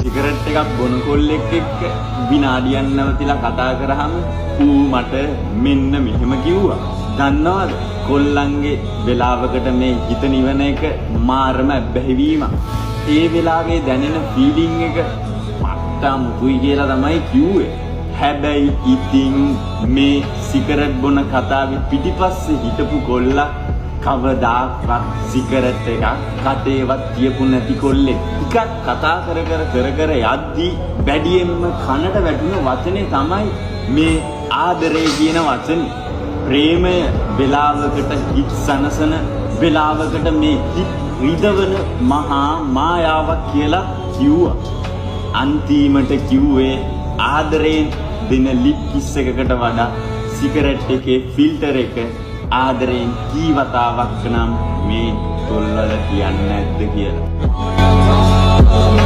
Cigarette එකක් බොන කොල්ලෙක් එක්ක විනාඩියක් නැවතිලා කතා කරාම ඌ මට මෙන්න මෙහෙම කිව්වා. දන්නවද? කොල්ලන්ගේ වෙලාවකට මේ හිත නිවන එක මාරම බැහැවීමක්. ඒ වෙලාවේ දැනෙන ෆීලිං එක මට්ටම් තුයි කියලා තමයි කිව්වේ. හැබැයි ඉතින් මේ සිගරට් බොන කතාවේ පිටිපස්සේ හිටපු කොල්ලා කවදාවත් සිගරට් එකක් කටේවත් තියපු නැති කොල්ලෙක්. ටිකක් කතා කර යද්දී බැඩියෙන්ම කනට වැටුණ වචනේ තමයි මේ ආදරේ කියන වචනේ. ප්‍රේමය වෙලාවකට හිත් සනසන වෙලාවකට මේ හිත් රිදවන මහා මායාවක් කියලා කිව්වා. අන්තිමට කිව්වේ ආදරයෙන් දෙන ලිප් කිස් එකකට වඩා සිගරට් එකේ ෆිල්ටර් එක ආදරයෙන් කී වතාවක් නම් මේ තොල්වල කියන්නේ නැද්ද කියලා.